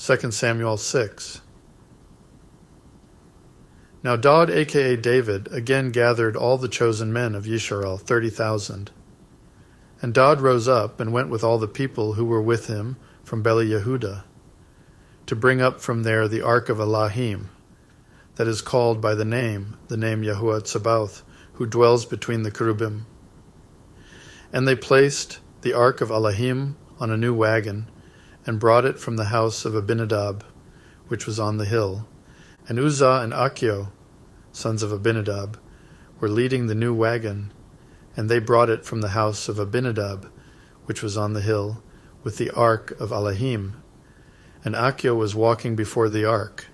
2 Samuel 6. Now Daud, a.k.a. David, again gathered all the chosen men of Yisharal, 30,000. And Daud rose up and went with all the people who were with him from Beli-Yehudah, to bring up from there the ark of Elohim, that is called by the name Yahuah Tsabaoth, who dwells between the cherubim. And they placed the ark of Elohim on a new wagon, and brought it from the house of Abinadab, which was on the hill. And Uzzah and Achio, sons of Abinadab, were leading the new wagon, and they brought it from the house of Abinadab, which was on the hill, with the ark of Elohim. And Achio was walking before the ark,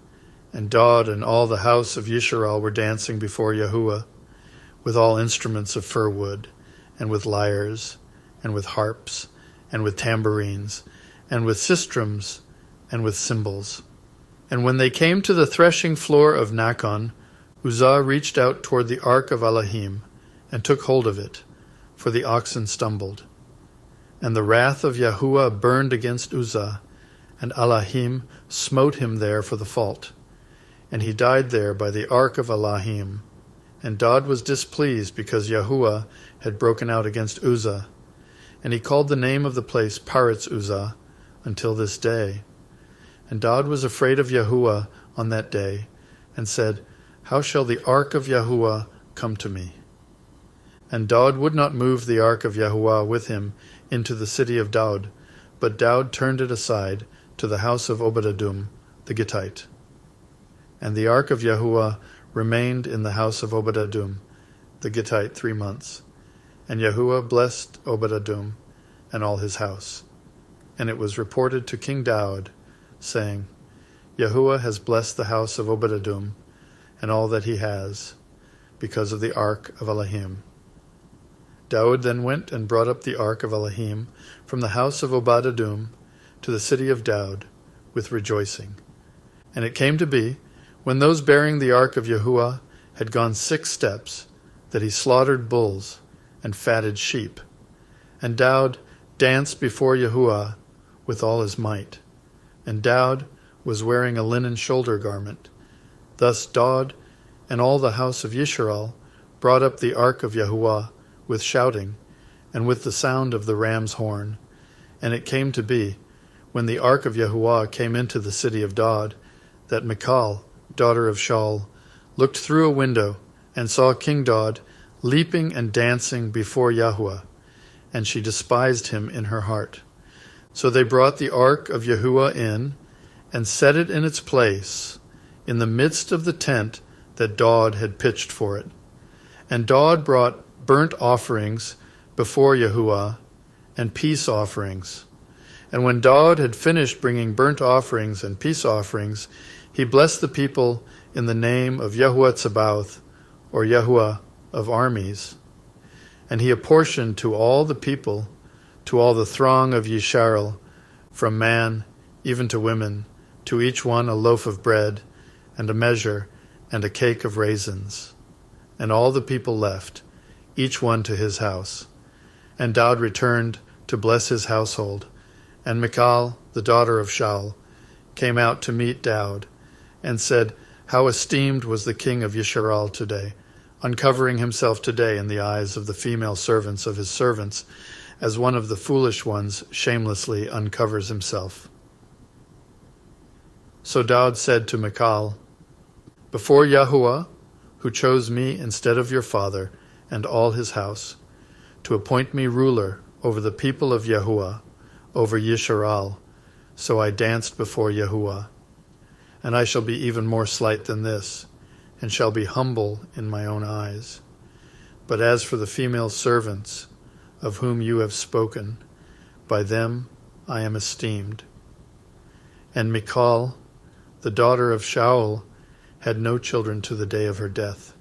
and Daud and all the house of Yisharal were dancing before Yahuah, with all instruments of fir wood, and with lyres, and with harps, and with tambourines, and with sistrums, and with cymbals. And when they came to the threshing floor of Nachon, Uzzah reached out toward the ark of Elohim, and took hold of it, for the oxen stumbled. And the wrath of Yahuah burned against Uzzah, and Elohim smote him there for the fault. And he died there by the ark of Elohim. And Daud was displeased because Yahuah had broken out against Uzzah, and he called the name of the place Paretz Uzzah until this day. And Daud was afraid of Yahuah on that day, and said, How shall the ark of Yahuah come to me? And Daud would not move the ark of Yahuah with him into the city of Daud, but Daud turned it aside to the house of Obed-Edom the Gittite. And the ark of Yahuah remained in the house of Obed-Edom the Gittite 3 months. And Yahuah blessed Obed-Edom and all his house. And it was reported to King Daud, saying, Yahuah has blessed the house of Obed-Edom and all that he has, because of the ark of Elohim. Daud then went and brought up the ark of Elohim from the house of Obed-Edom to the city of Daud with rejoicing. And it came to be, when those bearing the ark of Yahuah had gone 6 steps, that he slaughtered bulls and fatted sheep. And Daud danced before Yahuah with all his might. And Daud was wearing a linen shoulder garment. Thus Daud and all the house of Yisharal brought up the ark of Yahuah with shouting, and with the sound of the ram's horn. And it came to be, when the ark of Yahuah came into the city of Daud, that Mikal, daughter of Shaul, looked through a window, and saw King Daud leaping and dancing before Yahuah, and she despised him in her heart. So they brought the ark of Yahuah in, and set it in its place, in the midst of the tent that Daud had pitched for it. And Daud brought burnt offerings before Yahuah, and peace offerings. And when Daud had finished bringing burnt offerings and peace offerings, he blessed the people in the name of Yahuah Tsabaoth, or Yahuah of armies. And he apportioned to all the people, to all the throng of Yisharal, from man even to women, to each one a loaf of bread, and a measure, and a cake of raisins. And all the people left, each one to his house. And Daud returned to bless his household. And Mikal, the daughter of Shaul, came out to meet Daud, and said, How esteemed was the king of Yisharal today, uncovering himself today in the eyes of the female servants of his servants, as one of the foolish ones shamelessly uncovers himself. So Daud said to Mikal, Before Yahuah, who chose me instead of your father and all his house, to appoint me ruler over the people of Yahuah, over Yisharal, so I danced before Yahuah. And I shall be even more slight than this, and shall be humble in my own eyes. But as for the female servants, of whom you have spoken, by them I am esteemed. And Mikal, the daughter of Shaul, had no children to the day of her death.